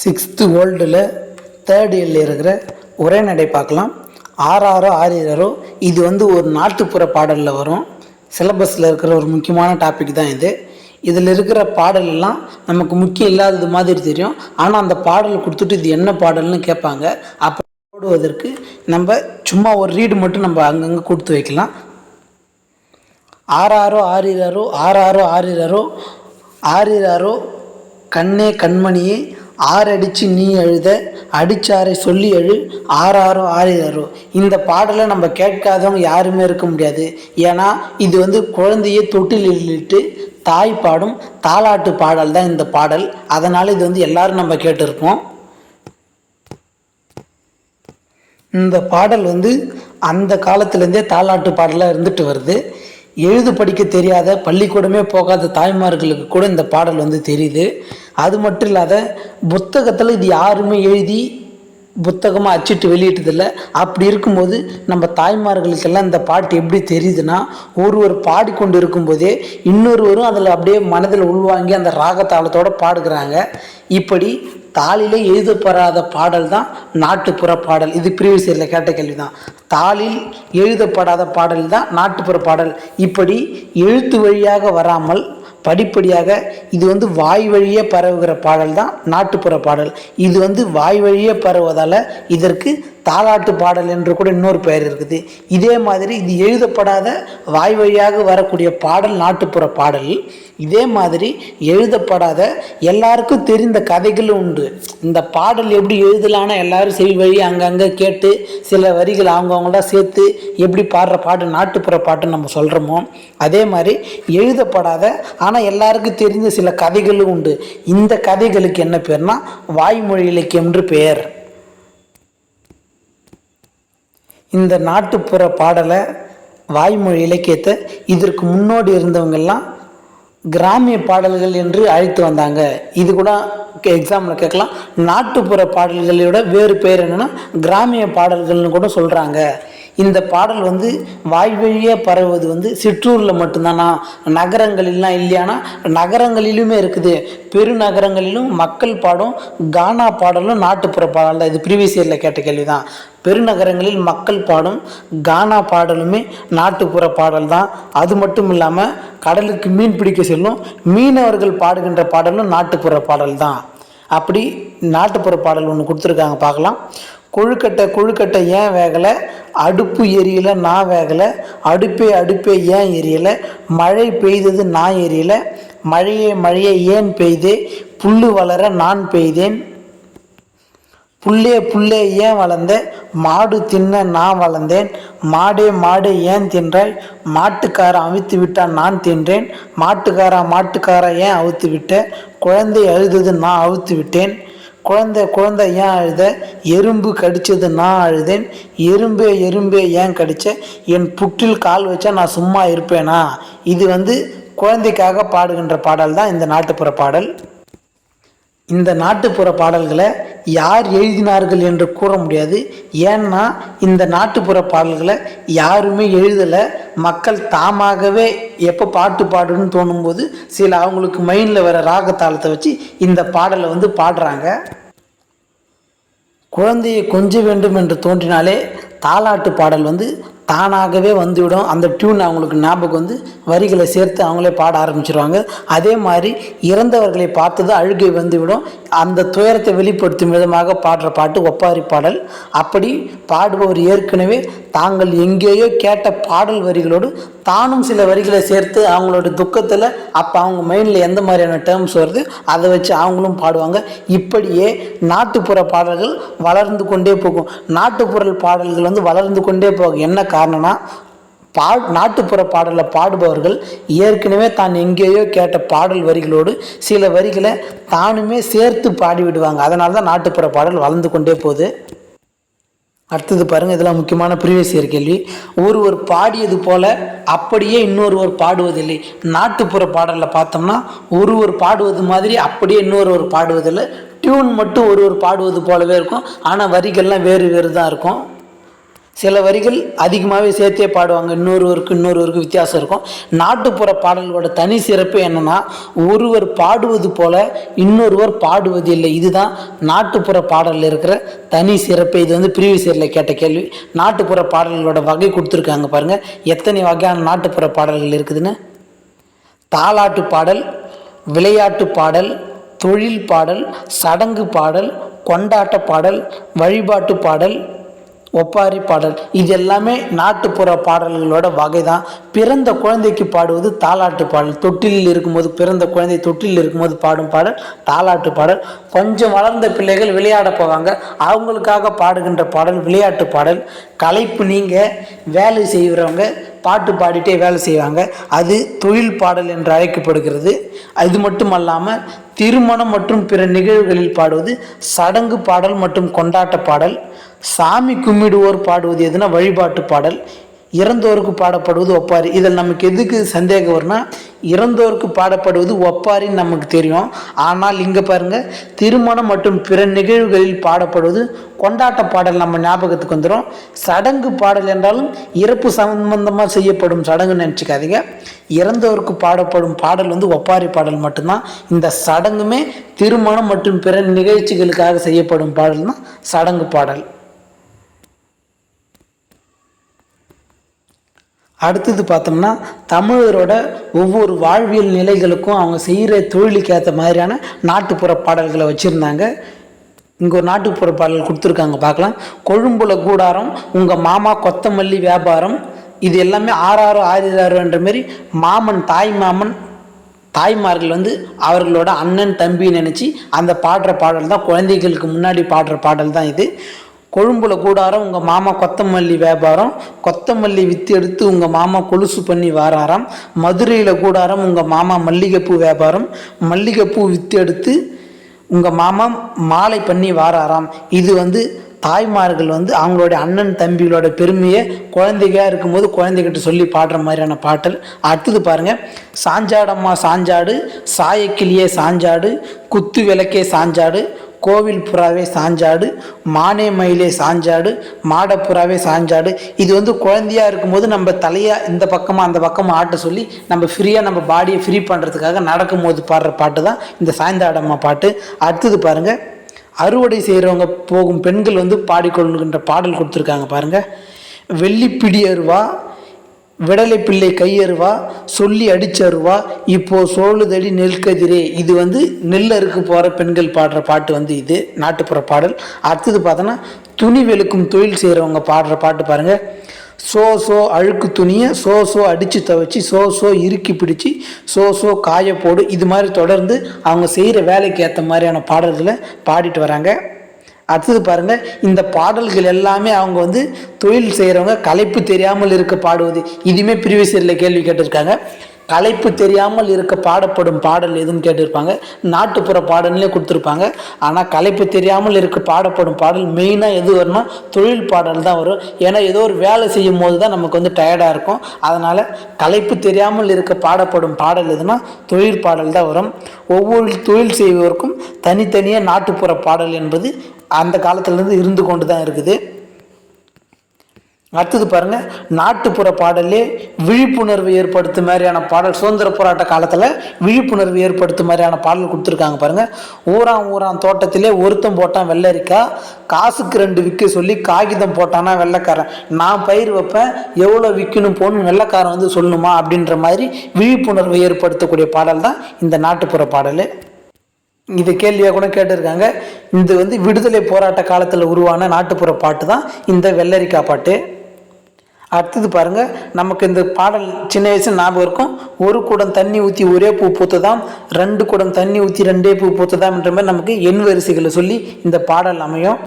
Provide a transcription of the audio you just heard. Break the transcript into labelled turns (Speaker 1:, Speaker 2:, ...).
Speaker 1: Sixth வேர்ல்டில் third இயரில் இருக்கிற உரைநடை பார்க்கலாம். ஆறாரோ ஆறிரரோ இது ஒரு நாட்டுப்புற பாடலில் வரும். சிலபஸில் இருக்கிற ஒரு முக்கியமான டாபிக் தான் இது. இதில் இருக்கிற பாடல் எல்லாம் நமக்கு முக்கியம் இல்லாதது மாதிரி தெரியும். ஆனால் அந்த பாடல் கொடுத்துட்டு இது என்ன பாடல்னு கேட்பாங்க. அப்போ போடுவதற்கு நம்ம சும்மா ஒரு ரீடு மட்டும் நம்ம அங்கங்கே கொடுத்து வைக்கலாம். ஆறாரோ ஆறிரரோ ஆறாரோ ஆறிரரோ ஆறிரரோ கண்ணே கண்மணியே ஆறடிச்சு நீ எழுத அடிச்சாரை சொல்லி எழு ஆறாரோ ஆறிரரோ. இந்த பாடலை நம்ம கேட்காதவங்க யாருமே இருக்க முடியாது. ஏன்னா இது குழந்தைய தொட்டிலிட்டு தாய் பாடும் தாலாட்டு பாடல் தான் இந்த பாடல். அதனால் இது எல்லாரும் நம்ம கேட்டிருப்போம். இந்த பாடல் அந்த காலத்துலேருந்தே தாலாட்டு பாடலாக இருந்துட்டு வருது. எழுது படிக்க தெரியாத பள்ளிக்கூடமே போகாத தாய்மார்களுக்கு கூட இந்த பாடல் தெரியுது. அது மட்டும் இல்லாத புத்தகத்தில் இது யாருமே எழுதி புத்தகமாக அச்சிட்டு வெளியிட்டதில்லை. அப்படி இருக்கும்போது நம்ம தாய்மார்களுக்கெல்லாம் இந்த பாட்டு எப்படி தெரியுதுன்னா, ஒருவர் பாடிக்கொண்டு இருக்கும்போதே இன்னொருவரும் அதில் அப்படியே மனதில் உள்வாங்கி அந்த ராகத்தாளத்தோடு பாடுகிறாங்க. இப்படி தாளிலே எழுதப்படாத பாடல் தான் நாட்டுப்புற பாடல். இது ப்ரீவியஸ் இயரில் கேட்ட கேள்வி தான். தாளில் எழுதப்படாத பாடல் தான் நாட்டுப்புற பாடல். இப்படி எழுத்து வழியாக வராமல் படிப்படியாக இது வாய் வழியே பரவுகிற பாடல் தான் நாட்டுப்புற பாடல். இது வாய் வழியே பரவுவதால் இதற்கு தாலாட்டு பாடல் என்று கூட இன்னொரு பெயர் இருக்குது. இதே மாதிரி இது எழுதப்படாத வாய் வழியாக வரக்கூடிய பாடல் நாட்டுப்புற பாடல். இதே மாதிரி எழுதப்படாத எல்லாருக்கும் தெரிந்த கதைகளும் உண்டு. இந்த பாடல் எப்படி எழுதலான்னு எல்லாரும் செவி வழி அங்கங்கே கேட்டு சில வரிகள் அவங்கவுங்களாம் சேர்த்து எப்படி பாடுற பாட்டு நாட்டுப்புற பாட்டுன்னு நம்ம சொல்கிறோமோ, அதே மாதிரி எழுதப்படாத ஆனால் எல்லாருக்கும் தெரிந்த சில கதைகளும் உண்டு. இந்த கதைகளுக்கு என்ன பேர்னா வாய்மொழி இலக்கியம் என்று பெயர். இந்த நாட்டுப்புற பாடலை வாய்மொழி இலக்கியத்தை இதற்கு முன்னோடி இருந்தவங்கெல்லாம் கிராமிய பாடல்கள் என்று அழைத்து வந்தாங்க. இது கூட எக்ஸாம்பிள் கேட்கலாம். நாட்டுப்புற பாடல்களோட வேறு பேர் என்னென்னா கிராமிய பாடல்கள்னு கூட சொல்கிறாங்க. இந்த பாடல் வாய் வழியே பரவுவது சிற்றூரில் மட்டும்தானா, நகரங்களிலாம் இல்லையானா நகரங்களிலுமே இருக்குது. பெருநகரங்களிலும் மக்கள் பாடும் கானா பாடலும் நாட்டுப்புற பாடல் தான். இது ப்ரீவியஸ் இயரில் கேட்ட கேள்வி தான். பெருநகரங்களில் மக்கள் பாடும் கானா பாடலுமே நாட்டுப்புற பாடல் தான். அது மட்டும் இல்லாமல் கடலுக்கு மீன் பிடிக்க செல்லும் மீனவர்கள் பாடுகின்ற பாடலும் நாட்டுப்புற பாடல் தான். அப்படி நாட்டுப்புற பாடல் ஒன்று கொடுத்துருக்காங்க, பார்க்கலாம். கொழுக்கட்டை ஏன் வேகலை, அடுப்பு எரியலை நான் வேகலை, அடுப்பே ஏன் எரியலை, மழை பெய்தது நான் எரியலை, மழையே ஏன் பெய்தே, புல்லு வளர நான் பெய்தேன், புல்லே ஏன் வளர்ந்த, மாடு தின்ன நான் வளர்ந்தேன், மாடே ஏன் தின்றாய், மாட்டுக்காரன் அவித்து விட்டான் நான் தின்றேன், மாட்டுக்காரா ஏன் அவுத்து விட்ட, குழந்தை அழுதது நான் அவுத்து விட்டேன், குழந்தை ஏன் அழுத, எறும்பு கடிச்சது நான் அழுதேன், எறும்பே ஏன் கடிச்ச, என் புற்றில் கால் வச்சா நான் சும்மா இருப்பேனா. இது குழந்தைக்காக பாடுகின்ற பாடல் தான் இந்த நாட்டுப்புற பாடல். இந்த நாட்டுப்புற பாடல்களை யார் எழுதினார்கள் என்று கூற முடியாது. ஏன்னா இந்த நாட்டுப்புற பாடல்களை யாருமே எழுதலை. மக்கள் தாமாகவே எப்போ பாட்டு பாடுன்னு தோணும்போது சில அவங்களுக்கு மைண்டில் வர ராகத்தாளத்தை வச்சு இந்த பாடலை பாடுறாங்க. குழந்தையை கொஞ்ச வேண்டும் என்று தோன்றினாலே தாலாட்டு பாடல் தானாகவே வந்துவிடும். அந்த டியூன் அவங்களுக்கு ஞாபகம் வரிகளை சேர்த்து அவங்களே பாட ஆரம்பிச்சிருவாங்க. அதே மாதிரி இறந்தவர்களை பார்த்தது அழுகை வந்துவிடும். அந்த துயரத்தை வெளிப்படுத்தும் விதமாக பாடுற பாட்டு ஒப்பாரி பாடல். அப்படி பாடுபவர் ஏற்கனவே தாங்கள் எங்கேயோ கேட்ட பாடல் வரிகளோடு தானும் சில வரிகளை சேர்த்து அவங்களோட துக்கத்தில் அப்போ அவங்க மைண்டில் எந்த மாதிரியான டேர்ம்ஸ் வருது அதை வச்சு அவங்களும் பாடுவாங்க. இப்படியே நாட்டுப்புற பாடல்கள் வளர்ந்து கொண்டே போகும். நாட்டுப்புற பாடல்கள் வளர்ந்து கொண்டே போகும். என்ன காரணம்னா, நாட்டுப்புற பாடலில் பாடுபவர்கள் ஏற்கனவே தான் எங்கேயோ கேட்ட பாடல் வரிகளோடு சில வரிகளை தானுமே சேர்த்து பாடிவிடுவாங்க. அதனால தான் நாட்டுப்புற பாடல் வளர்ந்து கொண்டே போகுது. அடுத்தது பாருங்கள், இதெல்லாம் முக்கியமான ப்ரீவியஸ் இயர் கேள்வி. ஒருவர் பாடியது போல அப்படியே இன்னொருவர் பாடுவதில்லை. நாட்டுப்புற பாடலில் பார்த்தோம்னா ஒருவர் பாடுவது மாதிரி அப்படியே இன்னொருவர் பாடுவதில்லை. டியூன் மட்டும் ஒருவர் பாடுவது போலவே இருக்கும், ஆனால் வரிகள்லாம் வேறு தான் இருக்கும். சில வரிகள் அதிகமாகவே சேர்த்தே பாடுவாங்க, இன்னொருவருக்கு வித்தியாசம் இருக்கும். நாட்டுப்புற பாடல்களோட தனி சிறப்பு என்னென்னா, ஒருவர் பாடுவது போல இன்னொருவர் பாடுவது இல்லை. இதுதான் நாட்டுப்புற பாடலில் இருக்கிற தனி சிறப்பு. இது வந்து ப்ரீவியஸ் இயரில் கேட்ட கேள்வி. நாட்டுப்புற பாடல்களோட வகை கொடுத்துருக்காங்க பாருங்கள், எத்தனை வகையான நாட்டுப்புற பாடல்கள் இருக்குதுன்னு. தாலாட்டு பாடல், விளையாட்டு பாடல், தொழில் பாடல், சடங்கு பாடல், கொண்டாட்ட பாடல், வழிபாட்டு பாடல், ஒப்பாரி பாடல். இது எல்லாமே நாட்டுப்புற பாடல்களோட வகை தான். பிறந்த குழந்தைக்கு பாடுவது தாலாட்டு பாடல். தொட்டிலில் இருக்கும்போது, பிறந்த குழந்தை தொட்டிலில் இருக்கும்போது பாடும் பாடல் தாலாட்டு பாடல். கொஞ்சம் வளர்ந்த பிள்ளைகள் விளையாட போவாங்க, அவங்களுக்காக பாடுகின்ற பாடல் விளையாட்டு பாடல். களைப்பு நீங்க வேலை செய்கிறவங்க பாட்டு பாடிட்டே வேலை செய்வாங்க, அது தொழில் பாடல் என்று அழைக்கப்படுகிறது. அது மட்டுமல்லாமல் திருமணம் மற்றும் பிற நிகழ்வுகளில் பாடுவது சடங்கு பாடல் மற்றும் கொண்டாட்ட பாடல். சாமி கும்பிடுவோர் பாடுவது எதுனா வழிபாட்டு பாடல். இறந்தோருக்கு பாடப்படுவது ஒப்பாரி. இதில் நமக்கு எதுக்கு சந்தேகம் வரும்னா, இறந்தோருக்கு பாடப்படுவது ஒப்பாரின்னு நமக்கு தெரியும். ஆனால் இங்கே பாருங்கள், திருமணம் மற்றும் பிற நிகழ்வுகளில் பாடப்படுவது கொண்டாட்ட பாடல் நம்ம ஞாபகத்துக்கு வந்துடும். சடங்கு பாடல் என்றாலும் இறப்பு சம்பந்தமாக செய்யப்படும் சடங்குன்னு நினச்சிக்காதீங்க. இறந்தோருக்கு பாடப்படும் பாடல் வந்து ஒப்பாரி பாடல் மட்டும்தான். இந்த சடங்குமே திருமணம் மற்றும் பிற நிகழ்ச்சிகளுக்காக செய்யப்படும் பாடல் தான் சடங்கு பாடல். அடுத்தது பார்த்தோம்னா, தமிழரோட ஒவ்வொரு வாழ்வியல் நிலைகளுக்கும் அவங்க செய்கிற தொழிலுக்கு ஏற்ற மாதிரியான நாட்டுப்புற பாடல்களை வச்சுருந்தாங்க. இங்கே ஒரு நாட்டுப்புற பாடல் கொடுத்துருக்காங்க, பார்க்கலாம். கொழும்புல கூடாரம், உங்கள் மாமா கொத்தமல்லி வியாபாரம். இது எல்லாமே ஆறாரோ ஆறிராரோன்ற மாரி தாய்மார்கள் வந்து அவர்களோட அண்ணன் தம்பி நினச்சி அந்த பாடுற பாடல் தான், குழந்தைகளுக்கு முன்னாடி பாடுற பாடல் தான் இது. கொழும்புல கூடாரம், உங்கள் மாமா கொத்தமல்லி வியாபாரம். கொத்தமல்லி விற்று எடுத்து உங்கள் மாமா கொலுசு பண்ணி வாராராம். மதுரையில் கூடாரம், உங்கள் மாமா மல்லிகைப்பூ வியாபாரம். மல்லிகைப்பூ விற்று எடுத்து உங்கள் மாமா மாலை பண்ணி வாராராம். இது வந்து தாய்மார்கள் வந்து அவங்களுடைய அண்ணன் தம்பிகளோட பெருமையை குழந்தைகளாக இருக்கும்போது குழந்தைகிட்ட சொல்லி பாடுற மாதிரியான பாட்டல். அடுத்தது பாருங்கள், சாஞ்சாடம்மா சாஞ்சாடு, சாயக்கிளியே சாஞ்சாடு, குத்து விளக்கே சாஞ்சாடு, கோவில் புறாவே சாஞ்சாடு, மானே மயிலே சாஞ்சாடு, மாடப்புறாவே சாஞ்சாடு. இது வந்து குழந்தையாக இருக்கும்போது நம்ம தலையை இந்த பக்கமாக அந்த பக்கமாக ஆட்ட சொல்லி நம்ம ஃப்ரீயாக நம்ம பாடியை ஃப்ரீ பண்ணுறதுக்காக நடக்கும்போது பாடுற பாட்டு தான் இந்த சாய்ந்தாடம்மா பாட்டு. அடுத்தது பாருங்கள், அறுவடை செய்கிறவங்க போகும் பெண்கள் வந்து பாடிக்கொள்கின்ற பாடல் கொடுத்துருக்காங்க பாருங்கள். வெள்ளிப்பிடி அருவா, விடலை பிள்ளை கையருவா, சொல்லி அடிச்சருவா, இப்போ சோழுதடி நெல்கதிரே. இது வந்து நெல் அறுக்கு போகிற பெண்கள் பாடுற பாட்டு வந்து இது நாட்டுப்புற பாடல். அடுத்தது பார்த்தோன்னா, துணி வெளுக்கும் தொழில் செய்கிறவங்க பாடுற பாட்டு பாருங்கள். சோ அழுக்கு துணியை சோ அடித்து துவைச்சி, சோ இறுக்கி பிடிச்சி, சோ காய போடு. இது மாதிரி தொடர்ந்து அவங்க செய்கிற வேலைக்கு ஏற்ற மாதிரியான பாடல்களை பாடிட்டு வராங்க. அடுத்தது பாருங்கள், இந்த பாடல்கள் எல்லாமே அவங்க வந்து தொழில் செய்கிறவங்க களைப்பு தெரியாமல் இருக்க பாடுவது. இதுவுமே ப்ரீவியஸ் இயரில் கேள்வி கேட்டிருக்காங்க. களைப்பு தெரியாமல் இருக்க பாடப்படும் பாடல் எதுன்னு கேட்டிருப்பாங்க. நாட்டுப்புற பாடல்லே கொடுத்துருப்பாங்க. ஆனால் களைப்பு தெரியாமல் இருக்க பாடப்படும் பாடல் மெயினாக எது வரும்னா தொழில் பாடல் தான் வரும். ஏன்னா ஏதோ ஒரு வேலை செய்யும் போது தான் நமக்கு வந்து டயர்டாக இருக்கும். அதனால் களைப்பு தெரியாமல் இருக்க பாடப்படும் பாடல் எதுனா தொழில் பாடல் தான் வரும். ஒவ்வொரு தொழில் செய்வதற்கும் தனித்தனியாக நாட்டுப்புற பாடல் என்பது அந்த காலத்திலேருந்து இருந்து கொண்டு தான் இருக்குது. அடுத்தது பாருங்கள், நாட்டுப்புற பாடலே விழிப்புணர்வு ஏற்படுத்தும் மாதிரியான பாடல். சுதந்திர போராட்ட காலத்தில் விழிப்புணர்வு ஏற்படுத்தும் மாதிரியான பாடல் கொடுத்துருக்காங்க பாருங்கள். ஊரான் தோட்டத்திலே ஒருத்தன் போட்டான் வெள்ளரிக்காய், காசுக்கு 2 விற்க சொல்லி காகிதம் போட்டானா வெள்ளைக்காரன். நான் பயிர் வைப்பேன், எவ்வளோ விற்கணும் போகணும் வெள்ளைக்காரன் வந்து சொல்லணுமா அப்படின்ற மாதிரி விழிப்புணர்வு ஏற்படுத்தக்கூடிய பாடல் தான் இந்த நாட்டுப்புற பாடல். இது கேள்வியாக கூட கேட்டிருக்காங்க. இது வந்து விடுதலை போராட்ட காலத்தில் உருவான நாட்டுப்புற பாட்டு தான் இந்த வெள்ளரிக்காய் பாட்டு. அடுத்தது பாருங்கள், நமக்கு இந்த பாடல் சின்ன வயசு ஞாபகம் இருக்கும். 1 குடம் தண்ணி ஊற்றி ஒரே பூ பூத்ததாம், 2 குடம் தண்ணி ஊற்றி 2 பூ பூத்ததாம் என்ற மாதிரி நமக்கு எண் வரிசைகளை சொல்லி இந்த பாடல் அமையும்.